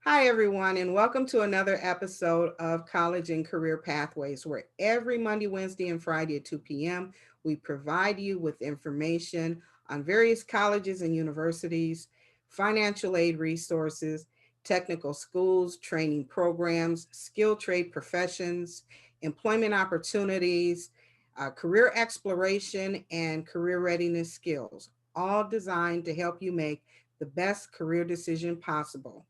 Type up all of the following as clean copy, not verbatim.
Hi, everyone, and welcome to another episode of College and Career Pathways, where every Monday, Wednesday, and Friday at 2 p.m., we provide you with information on various colleges and universities, financial aid resources, technical schools, training programs, skilled trade professions, employment opportunities, career exploration, and career readiness skills, all designed to help you make the best career decision possible.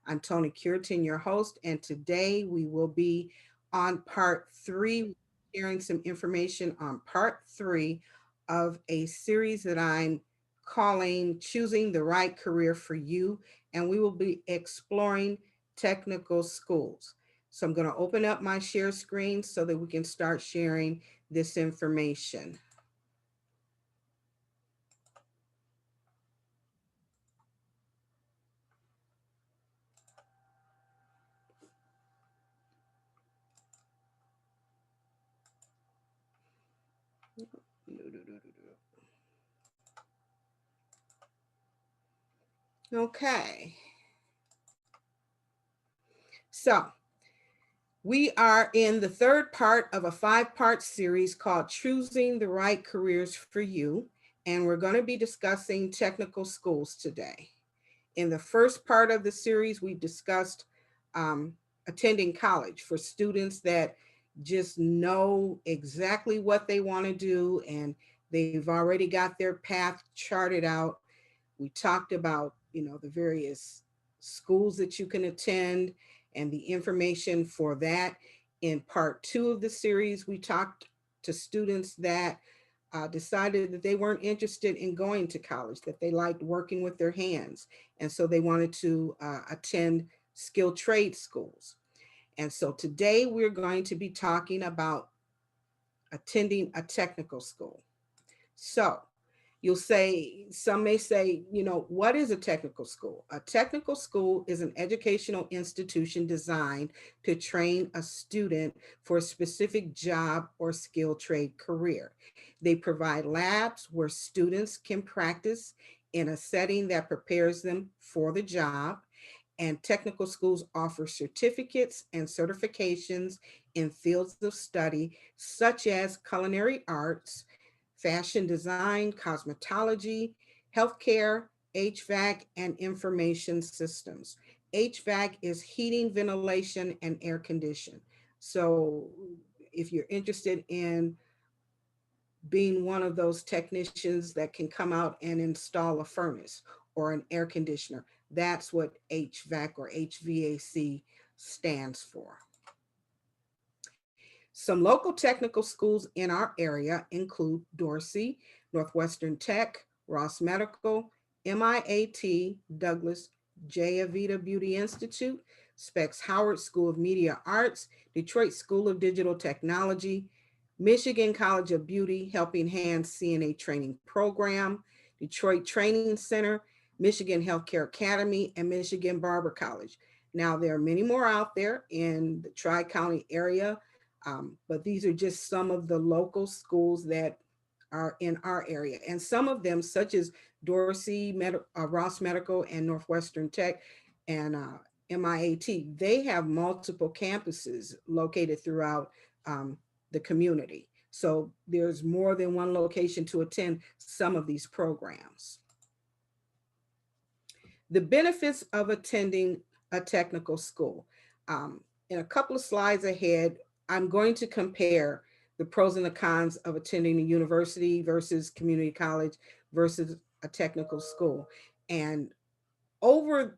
I'm Toni, your host, and today we will be on part three, sharing some information on part three of a series that I'm calling Choosing the Right Career for You, and we will be exploring technical schools. So I'm going to open up my share screen so that we can start sharing this information. Okay, so we are in the third part of a five-part series called Choosing the Right Careers for You, and we're going to be discussing technical schools today. In the first part of the series, we discussed um, attending college for students that just know exactly what they want to do and they've already got their path charted out. We talked about, the various schools that you can attend and the information for that. In part two of the series, we talked to students that decided that they weren't interested in going to college, that they liked working with their hands. And so they wanted to attend skilled trade schools. And so today we're going to be talking about attending a technical school. So you'll say, some may say, what is a technical school? A technical school is an educational institution designed to train a student for a specific job or skill trade career. They provide labs where students can practice in a setting that prepares them for the job. And technical schools offer certificates and certifications in fields of study such as culinary arts, fashion design, cosmetology, healthcare, HVAC, and information systems. HVAC is heating, ventilation, and air condition. So if you're interested in being one of those technicians that can come out and install a furnace or an air conditioner, that's what HVAC or HVAC stands for. Some local technical schools in our area include Dorsey, Northwestern Tech, Ross Medical, MIAT, Douglas, J. Avita Beauty Institute, Specs Howard School of Media Arts, Detroit School of Digital Technology, Michigan College of Beauty Helping Hands CNA Training Program, Detroit Training Center, Michigan Healthcare Academy, and Michigan Barber College. Now, there are many more out there in the Tri-County area, but these are just some of the local schools that are in our area. And some of them, such as Dorsey, Ross Medical, and Northwestern Tech, and MIAT, they have multiple campuses located throughout the community. So there's more than one location to attend some of these programs. The benefits of attending a technical school. In a couple of slides ahead, I'm going to compare the pros and the cons of attending a university versus community college versus a technical school. And over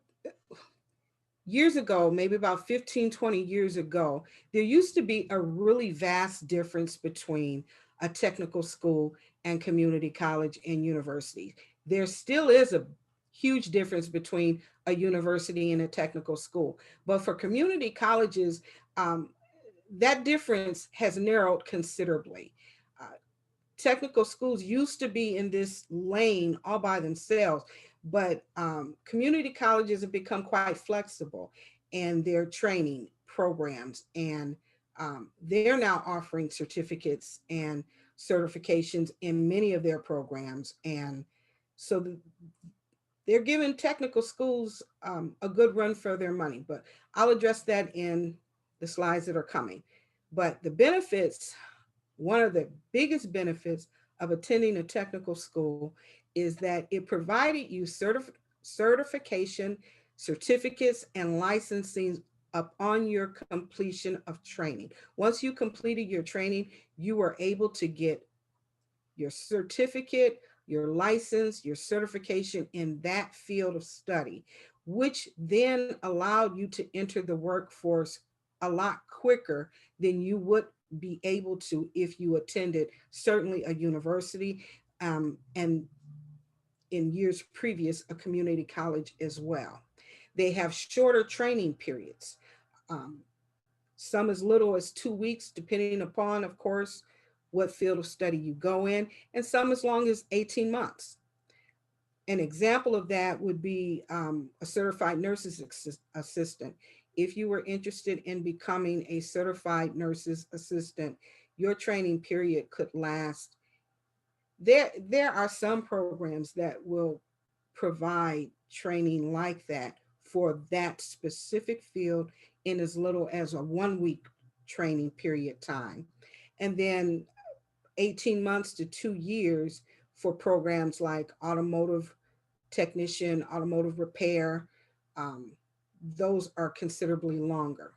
years ago, maybe about 15, 20 years ago, there used to be a really vast difference between a technical school and community college and university. There still is a huge difference between a university and a technical school. But for community colleges, um, that difference has narrowed considerably. Uh, Technical schools used to be in this lane all by themselves, but community colleges have become quite flexible in their training programs, and they're now offering certificates and certifications in many of their programs. And so they're giving technical schools a good run for their money, but I'll address that in the slides that are coming. But the benefits, one of the biggest benefits of attending a technical school is that it provided you certification, certificates, and licensing upon your completion of training. Once you completed your training, you were able to get your certificate, your license, your certification in that field of study, which then allowed you to enter the workforce a lot quicker than you would be able to if you attended certainly a university, and in years previous, a community college as well. They have shorter training periods, um, some as little as 2 weeks, depending upon, of course, what field of study you go in, and some as long as 18 months. An example of that would be a certified nurse's assistant. If you were interested in becoming a certified nurse's assistant, your training period could last. There are some programs that will provide training like that for that specific field in as little as a 1 week training period time. And then 18 months to 2 years for programs like automotive technician, automotive repair. Um, those are considerably longer.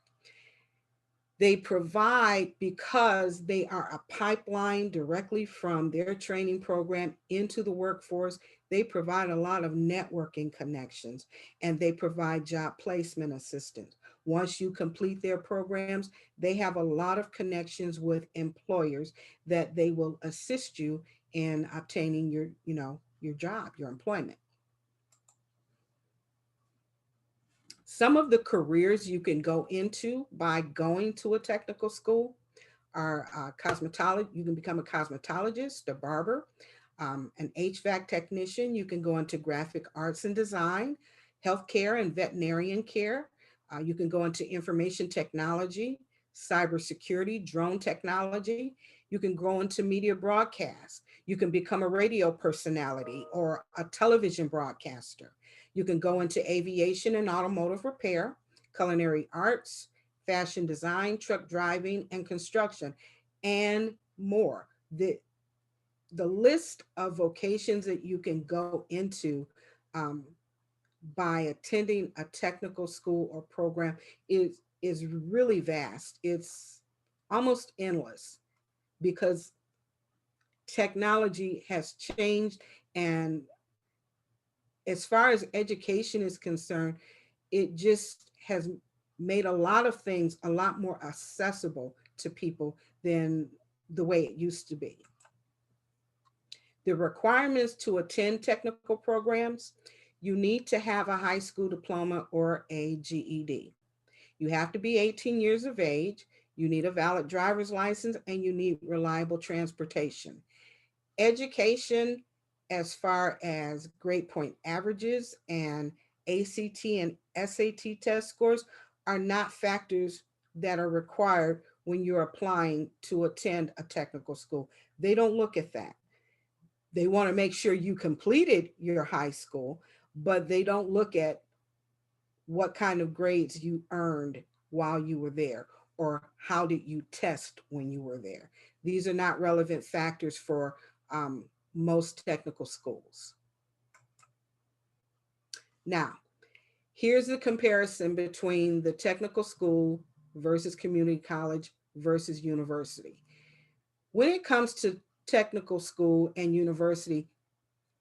They provide, because they are a pipeline directly from their training program into the workforce, they provide a lot of networking connections, and they provide job placement assistance. Once you complete their programs, they have a lot of connections with employers that they will assist you in obtaining your job, your employment. Some of the careers you can go into by going to a technical school are cosmetology. You can become a cosmetologist, a barber, an HVAC technician. You can go into graphic arts and design, healthcare and veterinarian care. You can go into information technology, cybersecurity, drone technology. You can go into media broadcast. You can become a radio personality or a television broadcaster. You can go into aviation and automotive repair, culinary arts, fashion design, truck driving, and construction, and more. The list of vocations that you can go into um, by attending a technical school or program is really vast. It's almost endless because technology has changed, and as far as education is concerned, it just has made a lot of things a lot more accessible to people than the way it used to be. The requirements to attend technical programs: you need to have a high school diploma or a GED. You have to be 18 years of age. You need a valid driver's license, and you need reliable transportation. Education, as far as grade point averages and ACT and SAT test scores, are not factors that are required when you're applying to attend a technical school. They don't look at that. They want to make sure you completed your high school, but they don't look at what kind of grades you earned while you were there, or how did you test when you were there. These are not relevant factors for um, most technical schools. Now, here's the comparison between the technical school versus community college versus university. When it comes to technical school and university,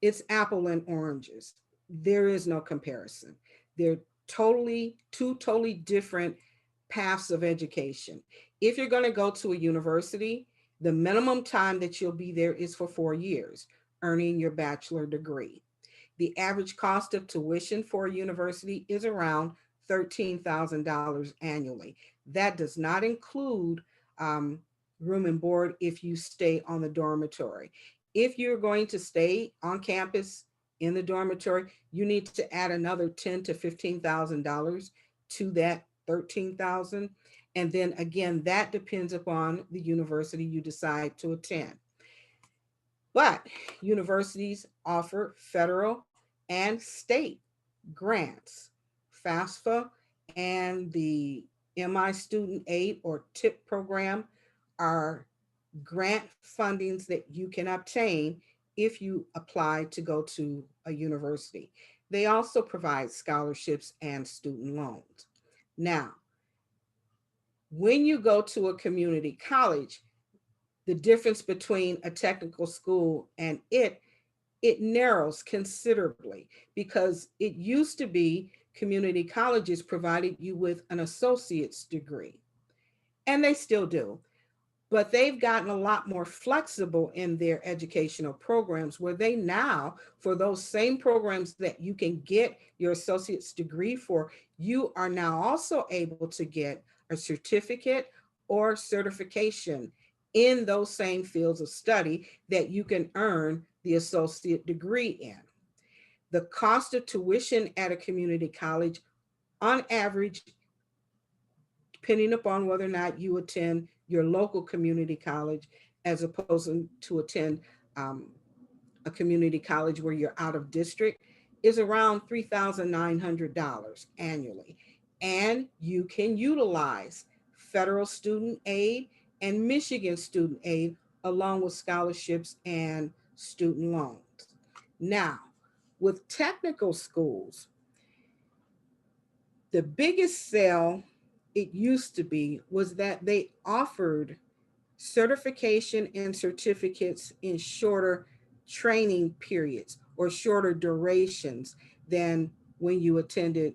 it's apple and oranges. There is no comparison. They're two totally different paths of education. If you're going to go to a university, the minimum time that you'll be there is for 4 years, earning your bachelor degree. The average cost of tuition for a university is around $13,000 annually. That does not include um, room and board if you stay on the dormitory. If you're going to stay on campus in the dormitory, you need to add another $10,000 to $15,000 to that 13,000. And then again, that depends upon the university you decide to attend. But universities offer federal and state grants. FAFSA and the MI Student Aid or TIP program are grant fundings that you can obtain if you apply to go to a university. They also provide scholarships and student loans. Now, when you go to a community college, the difference between a technical school and it narrows considerably because it used to be community colleges provided you with an associate's degree, and they still do, but they've gotten a lot more flexible in their educational programs where they now, for those same programs that you can get your associate's degree for, you are now also able to get a certificate or certification in those same fields of study that you can earn the associate degree in. The cost of tuition at a community college, on average, depending upon whether or not you attend your local community college as opposed to attend um, a community college where you're out of district, is around $3,900 annually. And you can utilize federal student aid and Michigan student aid along with scholarships and student loans. Now, with technical schools, the biggest sell it used to be was that they offered certification and certificates in shorter training periods or shorter durations than when you attended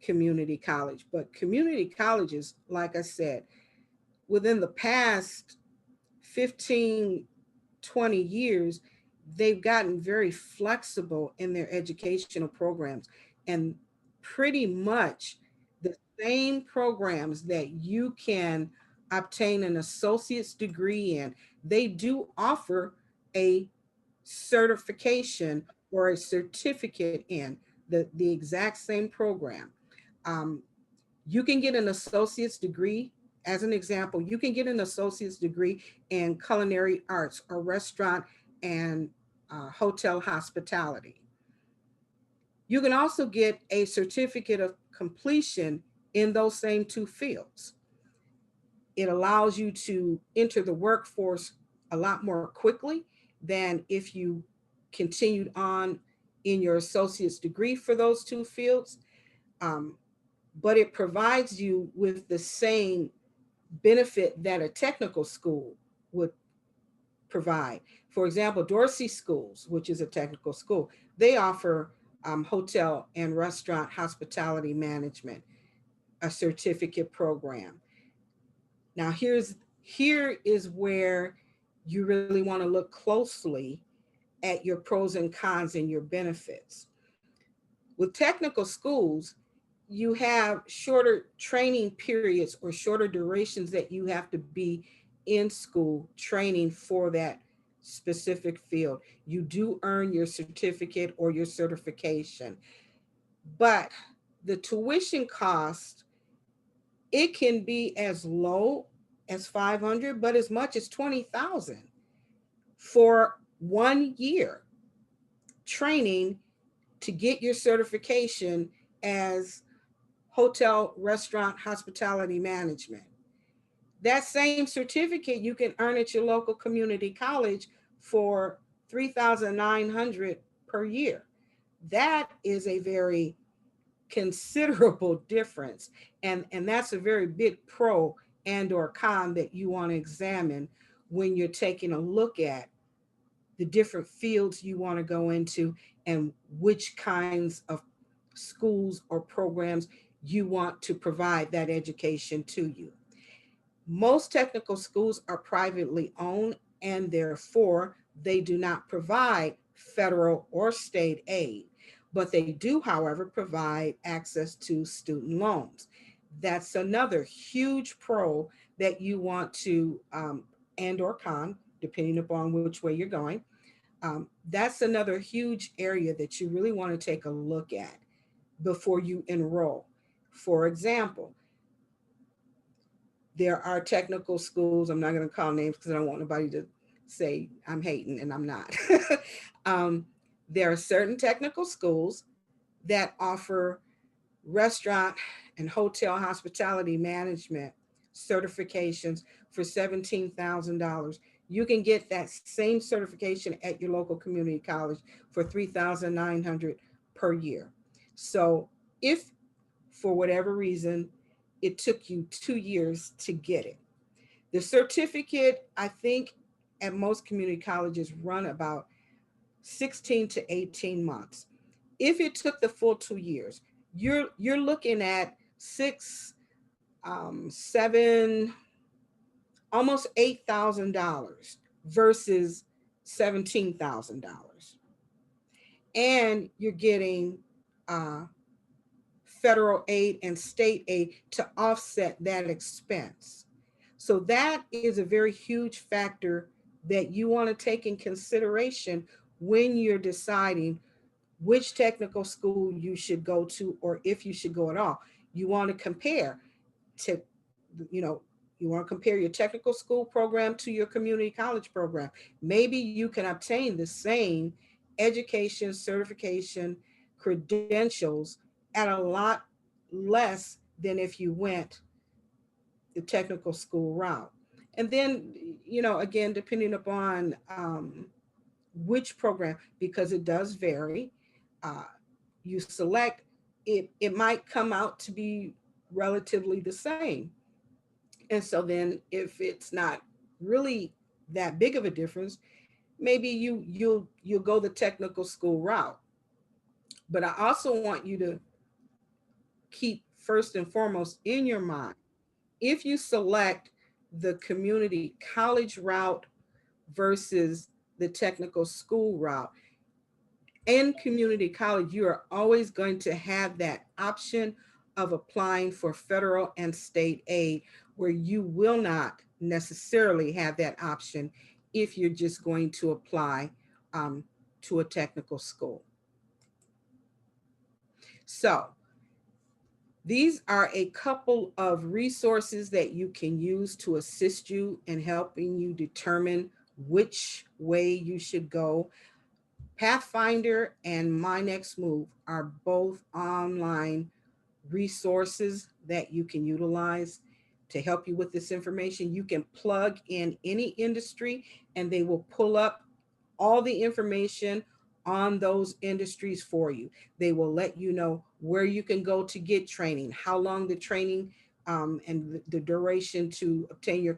community college. But community colleges, like I said, within the past 15, 20 years, they've gotten very flexible in their educational programs. And pretty much the same programs that you can obtain an associate's degree in, they do offer a certification or a certificate in the exact same program. Um, you can get an associate's degree. As an example, you can get an associate's degree in culinary arts or restaurant and hotel hospitality. You can also get a certificate of completion in those same two fields. It allows you to enter the workforce a lot more quickly than if you continued on in your associate's degree for those two fields. Um, but it provides you with the same benefit that a technical school would provide. For example, Dorsey Schools, which is a technical school, they offer hotel and restaurant hospitality management, a certificate program. Now, here is where you really want to look closely at your pros and cons and your benefits. With technical schools, you have shorter training periods or shorter durations that you have to be in school training for that specific field. You do earn your certificate or your certification, but the tuition cost, it can be as low as 500, but as much as 20,000 for 1 year training to get your certification as hotel, restaurant, hospitality management. That same certificate you can earn at your local community college for 3,900 per year. That is a very considerable difference. And that's a very big pro and or con that you want to examine when you're taking a look at the different fields you want to go into and which kinds of schools or programs you want to provide that education to you. Most technical schools are privately owned and therefore they do not provide federal or state aid, but they do, however, provide access to student loans. That's another huge pro that you want to, and or con, depending upon which way you're going. That's another huge area that you really want to take a look at before you enroll. For example, there are technical schools, I'm not going to call names because I don't want nobody to say I'm hating, and I'm not. um, There are certain technical schools that offer restaurant and hotel hospitality management certifications for $17,000. You can get that same certification at your local community college for $3,900 per year. So if for whatever reason it took you 2 years to get it, the certificate, I think at most community colleges run about 16 to 18 months. If it took the full 2 years, you're looking at six, seven, almost $8,000 versus $17,000, and you're getting uh, federal aid and state aid to offset that expense. So that is a very huge factor that you want to take in consideration when you're deciding which technical school you should go to, or if you should go at all. You want to compare to, you know, you want to compare your technical school program to your community college program. Maybe you can obtain the same education, certification, credentials at a lot less than if you went the technical school route. And then, again, depending upon which program, because it does vary, uh, you select, it might come out to be relatively the same. And so then if it's not really that big of a difference, maybe you'll go the technical school route. But I also want you to keep first and foremost in your mind, if you select the community college route versus the technical school route, in community college, you are always going to have that option of applying for federal and state aid, where you will not necessarily have that option if you're just going to apply um, to a technical school. So, these are a couple of resources that you can use to assist you in helping you determine which way you should go. Pathfinder and My Next Move are both online resources that you can utilize to help you with this information. You can plug in any industry and they will pull up all the information on those industries for you. They will let you know where you can go to get training, how long the training and the duration to obtain your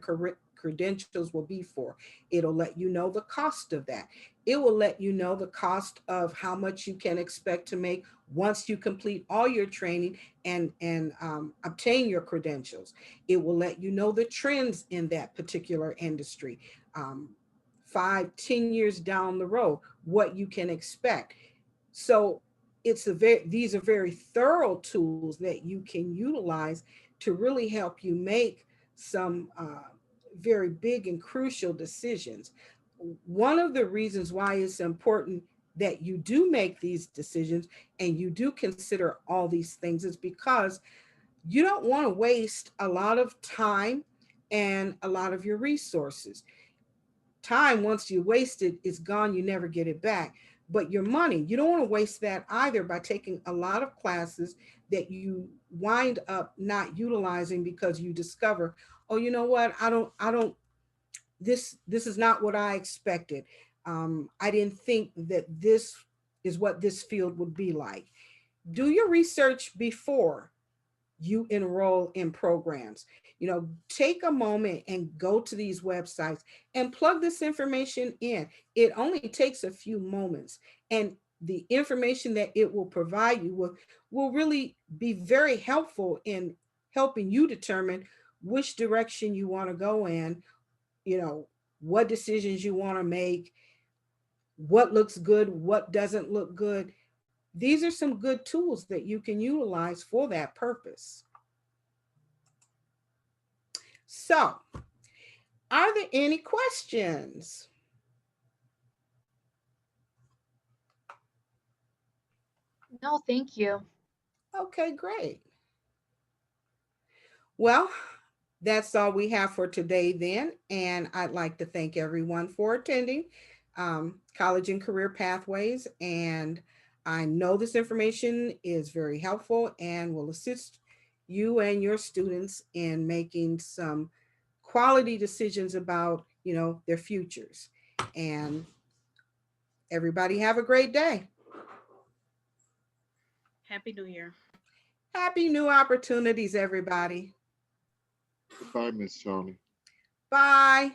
credentials will be for. It'll let you know the cost of that. It will let you know the cost of how much you can expect to make once you complete all your training and obtain your credentials. It will let you know the trends in that particular industry. 5, 10 years down the road, what you can expect. So these are very thorough tools that you can utilize to really help you make some very big and crucial decisions. One of the reasons why it's important that you do make these decisions and you do consider all these things is because you don't want to waste a lot of time and a lot of your resources. Time, once you waste it, it's gone, you never get it back. But your money, you don't want to waste that either by taking a lot of classes that you wind up not utilizing because you discover, oh, you know what, I don't this is not what I expected. I didn't think that this is what this field would be like. Do your research before you enroll in programs. Take a moment and go to these websites and plug this information in. It only takes a few moments, and the information that it will provide you will really be very helpful in helping you determine which direction you want to go in, what decisions you want to make, what looks good, what doesn't look good. These are some good tools that you can utilize for that purpose. So, are there any questions? No, thank you. Okay, great. Well, that's all we have for today then. And I'd like to thank everyone for attending. college and career pathways. And I know this information is very helpful and will assist you and your students in making some quality decisions about, their futures. And everybody have a great day. Happy New Year. Happy new opportunities, everybody. Goodbye, Miss Tony. Bye.